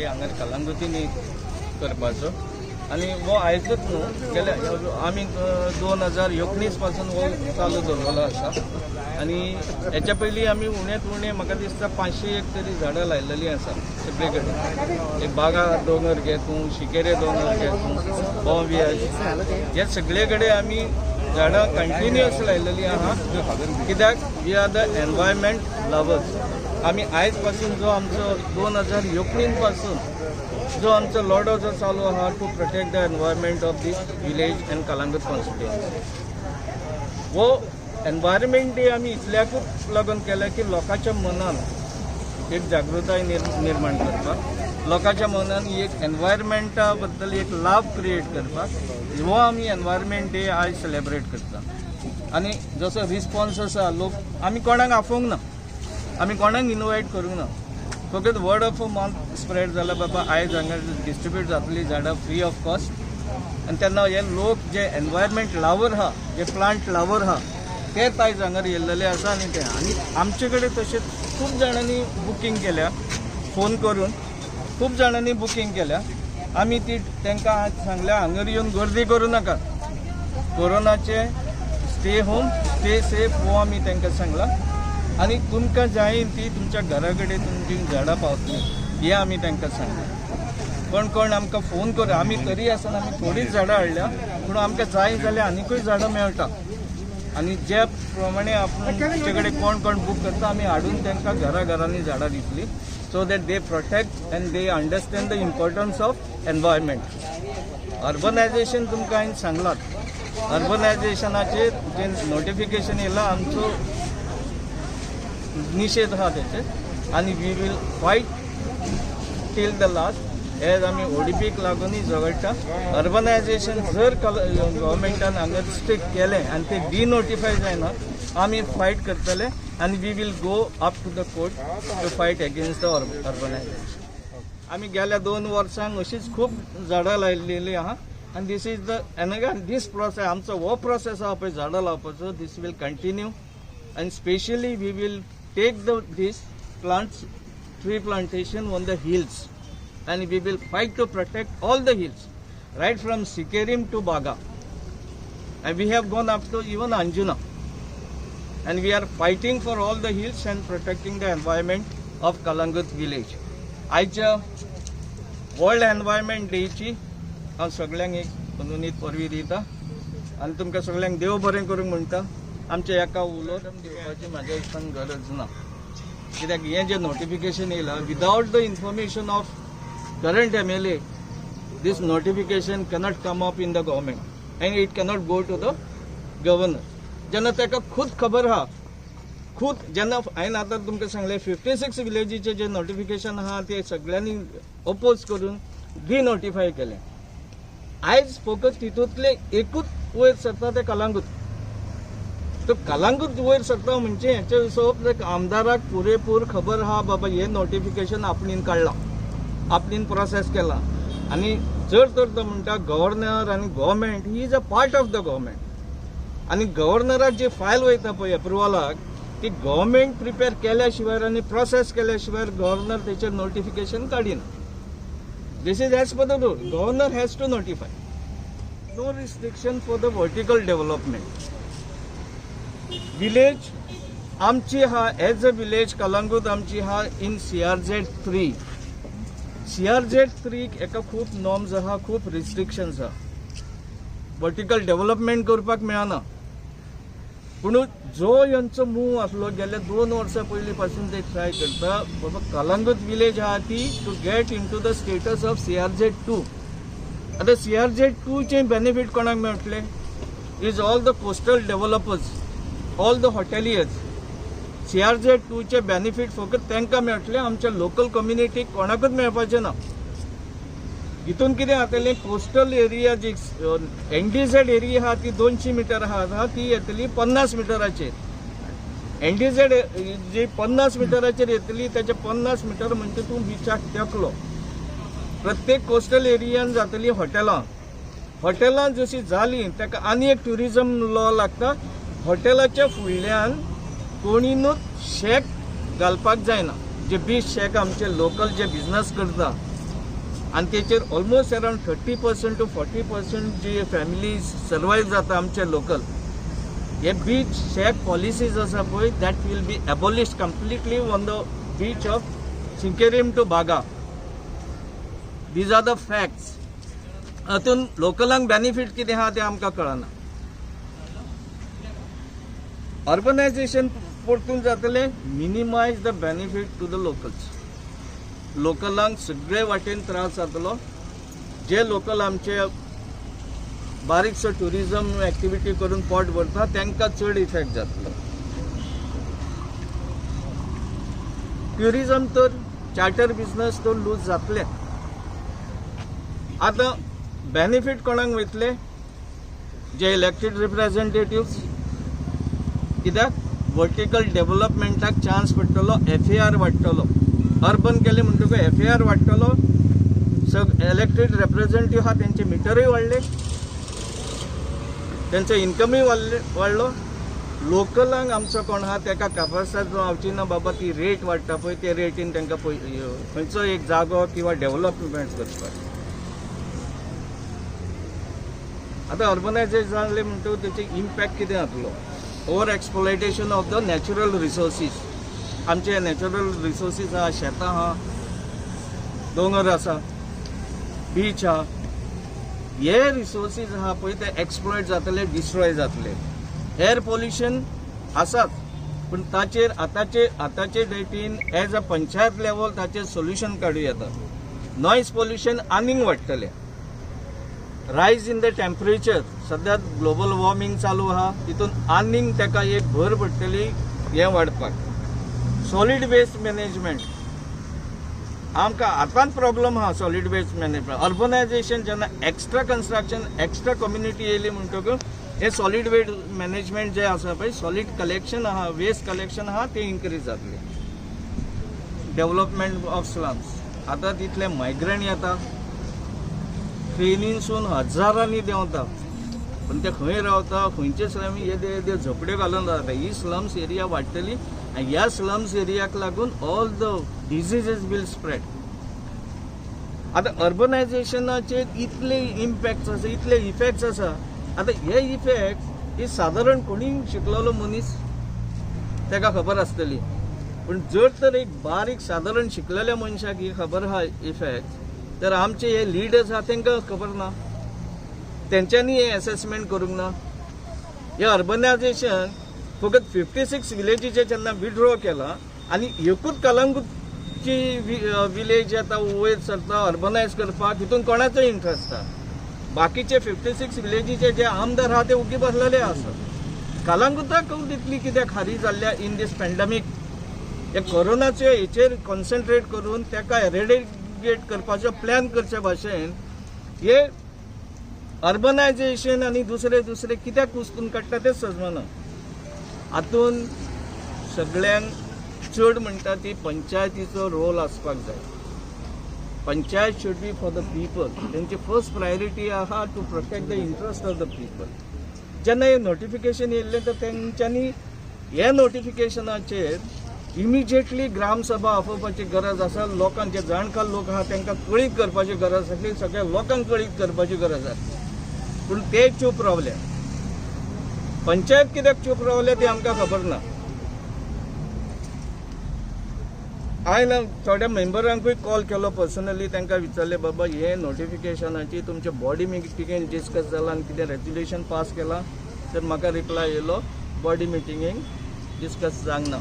हांगा कलंगुटींनी करपाचो आनी वो आयजूच न्हू गेल्या आमी 2019 पासून वो चालू दवरलेलो आसा आनी हेच्या पयलीं आमी उणेंत उणें म्हाका दिसता 500 एक तरी झाडां लायलेलीं आसा सगळे कडेन. एक बागा दोंगर घे तूं, शिकेरे दोंगर घे तूं, बोंवियाज हे सगळे कडेन आमी झाडां कंटिन्युअस लायलेलीं आहा. कित्याक we are the environment lovers. आमी आयज पासून जो आमचो 2019 पासून जो आमचो लढो जो चालू आहा to protect the environment of this village and Calangute constituency. वो एनवायरमेंट डे आमी इतल्याकूच लागून केला की लोकांच्या मनान एक जागृताय निर्माण करपाक, लोकांच्या मनान एक एनवायरमेंटा बद्दल एक लाभ क्रिएट करपाक हो आमी एनवायरमेंट डे आयज सेलेब्रेट करता. आनी जसो रिस्पॉन्स आसा लोक आमी कोणाक आफोवंक ना, आमी कोणाक इनवायट करूंक ना. फकत वर्ड ऑफ माउथ स्प्रेड जाला बाबा आयज हांगा डिस्ट्रिब्यूट जातली झाडां फ्री ऑफ कॉस्ट. आनी तेन्ना हे लोक जे एनवायरमेंट लावर आहा, जे प्लांट लावर आहा तेच आयज हांगा येयल्लेले आसा. आनी ते आनी आमचे कडेन तशेंच खूब जाणांनी बुकींग केल्या, फोन करून खूब जाणांनी बुकींग केल्या. आमी ती तांकां आज सांगल्या हांगर येवन गर्दी करूं नाका, कोरोनाचे स्टे होम, स्टे सेफ हो आमी तांकां सांगला. आनी तुमकां जाय ती तुमच्या घरा कडेन तुमची झाडां पावतली हें आमी तांकां सांगलें. कोण कोण आमकां फोन कर, आमी तरी आसतना आमी थोडीच झाडां हाडल्या, पूण आमकां जाय जाल्यार आनीकूय झाडां मेळटा. आनी ज्या प्रमाणे आपूण तुमचे कडेन कोण कोण बूक करता आमी हाडून तांकां घरा घरांनी झाडां दितली, so that they protect and they understand the importance of environment. Urbanisation तुमकां हांवें सांगलां, अर्बनायझेशनाचेर जे नोटिफिकेशन येयलां आमचो निषेध आहा तेचे. आनी we will fight till the last edge आमी ओडीपीक लागूनय झगडटा. अर्बनायझेशन जर गव्हर्मेंटान हांगा स्ट्रिक्ट केलें आनी ते डिनोटिफाय जायना आमी फायट करतले आनी we will go up to the court to fight against the urbanisation. आमी गेल्या 2 वर्सांक अशीच खूब झाडां लायिल्लीं आहा आनी this is the end this process आमचो हो प्रोसेस आहा पळय झाडां लावपाचो दीस will continue. And specially we will take these plants, tree plantation on the hills, and we will fight to protect all the hills, right from Sikerim to Baga, and we have gone up to even Anjuna, and we are fighting for all the hills and protecting the environment of Kalangut village. आयच्या world environment डेची हांव सगळ्यांक एक मनोनीत परबी दिता आनी तुमकां सगळ्यांक देव बरें करूंक म्हणटा. आमच्या एका उलोवप दिवपाची म्हाज्या हिसपान गरज ना, कित्याक हें जें नोटिफिकेशन येयलां without the information of current MLA this notification cannot come up in the government and it cannot go to the governor. जेन्ना ताका खूद खबर आहा, खूद जेन्ना हांवें आतां तुमकां सांगलें 56 विलेजीचे जे नोटिफिकेशन आहा ते सगळ्यांनी अपोज करून डिनोटिफाय केलें. आयज फकत तितूंतले एकूच वयर सरता ते कलंगूट. तो कलंगूट वयर सरता म्हणजे हेचे हिशोब आमदाराक पुरेपूर खबर आहा बाबा हे नोटिफिकेशन आपणीन काडलां, आपणीन प्रोसेस केला. आनी जर तर तो म्हणटा गव्हर्नर आनी government he is a part of the government आनी गव्हर्नराक जी फायल वयता पळय अप्रुवलाक ती गव्हर्मेंट प्रिपेर केल्या शिवाय आनी प्रोसेस केल्या शिवाय गव्हर्नर तेचेर नोटिफिकेशन काडिना. This is as per the rule. Governor has to notify. No restriction for the vertical development. Village आमची हा एज अ विलेज कलंगूट आमची हा इन CRZ3. CRZ3 एका खूब नॉर्म्स आहा, खूब रिस्ट्रिक्शन्स आहा. वर्टिकल डेव्हलपमेंट करपाक मेळना. पूण जो यांचो मूव आसलो गेल्या 2 वर्सां पयलीं पासून ते ट्राय करता बाबा कलंगूट विलेज आहा ती to get into the status of CRZ2. आतां CRZ2 चे बेनिफीट कोणाक मेळटले is all the coastal developers, all the hoteliers. CRZ2 चे बेनिफीट फकत तांकां मेळटले, आमच्या लोकल कम्युनिटीक कोणाकूच मेळपाचें ना. हितून कितें जातलें कोस्टल एरिया जी NDZ एरिया आहा ती 200 मिटर आहा ती येतली 50 मिटराचेर. NDZ जी 50 मिटराचेर येतली त्याचे 50 मिटर म्हणजे तूं बिचाक तेंकलो. प्रत्येक कोस्टल एरियान जातली हॉटेलां. हॉटेलां जशी जाली ताका आनी एक ट्युरिजम लॉ लागता. हॉटेलाच्या फुडल्यान कोणीनूच शेक घालपाक जायना. जे बीच शेक आमचे लोकल जे बिझनेस करता आणि तेचेर ऑलमोस्ट अराउंड 30% to 40% जी फॅमिली सर्वाइव जाता आमचे लोकल. हे बीच शेक पॉलिसीज आसा पळय that will be abolished completely on the beach of Sinquerim to Baga. These are the facts. हातून लोकलांक बेनिफीट कितें आहा तें आमकां कळना. अर्बनायझेशन परतून जातलें minimise the benefit to the locals. लोकलांक सगळे वाटेन त्रास जातलो. जे लोकल आमचे बारीकसो टुरिजम एक्टिविटी करून पोट भरता तांकां चड इफेक्ट जातलो. ट्युरिजम तर चार्टर बिझनेस तर लूज जातले. आतां बेनिफीट कोणाक वयतले? जे इलेक्टेड रिप्रेझेंटेटिव्स. कित्याक वर्टिकल डेव्हलपमेंटाक चान्स पडटलो, FAR वाडटलो. अर्बन केले म्हणटकूच FAR वाडटलो. इलेक्टेड रिप्रेझेंटेटिव्ह आहा तेंचे मिटरूय वाडले, तेंचो इन्कमूय वाडलो. लोकलांक आमचो कोण आहा ताका कापासाद जावची ना बाबा ती रेट वाडटा पळय ते रेटीन तांकां खंयचो एक जागो किंवा डेव्हलपमेंट करपाक. आतां अर्बनायझेशन जालें म्हणटकूच तेचे इम्पॅक्ट कितें जातलो? Over exploitation of the natural resources. आमचे नॅचरल रिसोर्सीस आहा, शेतां आहा, दोंगर आसा, बीच आहा. हे रिसोर्सीस आहा पळय ते एक्सप्लॉयट जातले, डिस्ट्रॉय जातले. एअर पोल्युशन आसात पूण ताचेर आतांचे डेटीन एज अ पंचायत लेवल ताचेर सोल्युशन काडूं येता. नॉयज पोल्युशन आनीक वाडटलें. रायज इन द टेम्परेचर, सद्या ग्लोबल वॉर्मिंग चालू आहा, तितून आनीक ताका एक भर पडटली हें वाडपाक. सॉलिड वेस्ट मॅनेजमेंट आमकां आतांच प्रॉब्लम आहा. सॉलिड वेस्ट मॅनेजमेंट अर्बनायझेशन जेन्ना एक्स्ट्रा कन्स्ट्रक्शन एक्स्ट्रा कम्युनिटी येयली म्हणटकूच हे सॉलिड वेस्ट मॅनेजमेंट जे आसा पळय सॉलिड कलेक्शन आहा, वेस्ट कलेक्शन आहा ते इन्क्रीज जातले. Development of slums. आतां तितले मायग्रंट येता, ट्रेनीनसून हजारांनी देंवता, पण ते खंय रावता, खंयचे स्लम येदे झोपड्यो घालून रावता. ही स्लम्स एरिया वाडटली आनी ह्या स्लम्स एरियाक लागून ऑल द डिजीजीस वील स्प्रेड. आतां अर्बनायझेशनाचे इतले इम्पॅक्ट्स आसा, इतले इफेक्ट्स आसा. आतां हे इफेक्ट ही सादारण कोणी शिकलेलो मनीस ताका खबर आसतली, पूण जर तर एक बारीक सादारण शिकलेल्या मनशाक ही खबर आहा इफेक्ट, तर आमचे हे लिडर्स आहा तांकां खबर ना. तेंच्यांनी हे असेसमेंट करूंक ना. हे अर्बनायझेशन फकत 56 विलेजीचे जेन्ना विड्रॉ केला आनी एकूच कलंगूटची विलेज आतां वयर सरता अर्बनायज करपाक, हितून कोणाचो इंट्रस्ट आहा? बाकीचे 56 विलेजीचे जे आमदार आहा ते उगी बसलेले आसात. कलंगूटाक तितली कित्याक हारी जाल्ल्या इन दीस पॅन्डेमीक? हे कोरोनाचे हेचेर कॉन्सन्ट्रेट करून ताका एरेडिकेट करपाचो प्लॅन करचे भाशेन हे अर्बनायझेशन आनी दुसरे कित्याक कुसकून काडटा तेच समजना. हातून सगळ्यांक चड म्हणटा ती पंचायतीचो रोल आसपाक जाय. Panchayat should be for the people. तेंची फर्स्ट प्रायोरिटी आहा to protect the interest of the people. जेन्ना हे नोटिफिकेशन येयल्लें तर तेंच्यांनी हे नोटिफिकेशनाचेर इमिजिएटली ग्रामसभा आपोवपाची गरज आसा. लोकांक जे जाणकार लोक आहा तांकां कळीत करपाची गरज आसली, सगळ्या लोकांक कळीत करपाची गरज आसली. पूण ते चूप रावले. पंचायत कित्याक चूप रावले ते आमकां खबर ना. हांवें थोड्या मेंबरांकूय कॉल केलो पर्सनली, तांकां विचारलें बाबा हे नोटिफिकेशनाची तुमच्या बॉडी मिटिंगेन डिस्कस जाला आनी कितें रेजोल्युशन पास केला? तर म्हाका रिप्लाय येयलो बॉडी मिटिंगेन डिस्कस जावंक ना.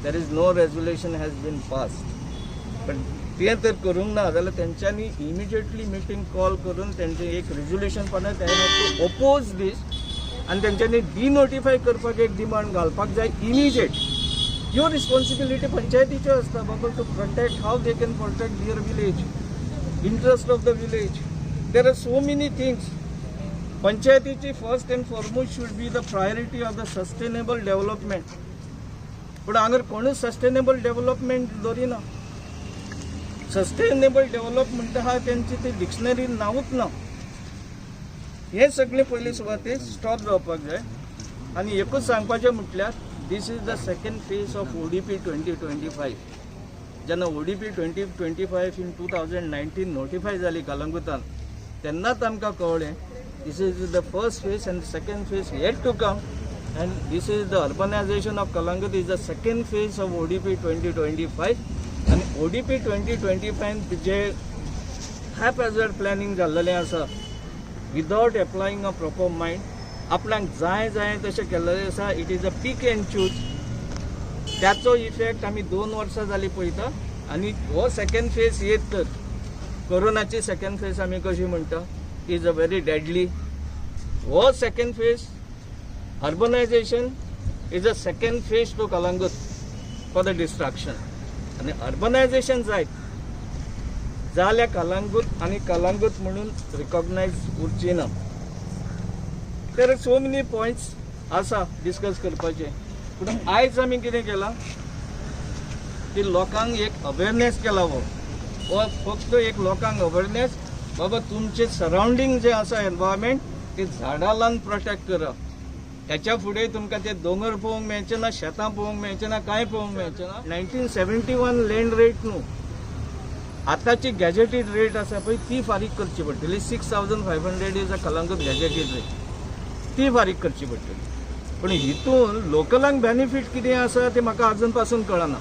There is no resolution has been passed. पण ते तर करूंक ना जाल्यार तेंच्यांनी इमिजिएटली मिटींग कॉल करून तेंचे एक रेजोल्युशन पडलें ते टू ओपोज दीस आनी तेंच्यांनी डिनोटिफाय करपाक एक डिमांड घालपाक जाय इमिजिएट. ह्यो रिस्पॉन्सिबिलिटी पंचायतीच्यो आसता बाबा to protect how they can protect their village, interest of the village. There are so many things. पंचायतीची first and foremost should be the priority of the sustainable development. पूण हांगर कोणूच सस्टेनेबल डेव्हलपमेंट दवरिना. Sustainable development आहा तेंची ती डिक्शनरीन नांवूच ना. हे सगळे पयलीं सुवातेर स्टॉप जावपाक जाय. आनी एकूच सांगपाचें म्हटल्यार This is the second phase of ODP 2025. जेन्ना ODP 2025 in 2019 notify जाली कलंगुटान तेन्नाच आमकां कळ्ळें this is the first phase and the second phase yet to come, and this is the urbanization of Kalangut is the second phase of ODP 2025. and ODP 2025 जे haphazard planning जाल्लेलें आसा without applying a proper mind, आपल्याक जाय तशें केल्लें आसा. It is a peak end choose. त्याचो effect आमी 2 वर्सां जाली पळयता. आनी हो सेकंड फेज येत तर कोरोनाची सेकंड फेज आमी कशी म्हणटा इज अ व्हेरी डेडली. हो second phase urbanisation is a second phase two Calangute for the destruction. आनी अर्बनायझेशन जायत जाल्यार कलंगूट आनी कलंगूट म्हणून रिकॉग्नायज उरची ना. तर सो मेनी पॉइंट्स आसा डिस्कस करपाचे. पूण आयज आमी कितें केलां की लोकांक एक अवेरनेस केला. हो फक्त एक लोकांक अवेरनेस बाबा तुमचे सराउंडिंग जे आसा एनवायरमेंट ते झाडां लावन प्रोटेक्ट करप. त्याच्या फुडें तुमकां ते दोंगर पळोवंक मेळचे ना, शेतां पळोवंक मेळचे ना, कांय पळोवंक मेळचे ना. 1971 लँड रेट न्हू, आतांची गॅजेटेड रेट आसा पळय ती फारीक करची पडटली. 6500 is a Calangute gazetted rate, ती फारीक करची पडटली. पण हितून लोकलांक बेनिफीट कितें आसा ते म्हाका अजून पासून कळना.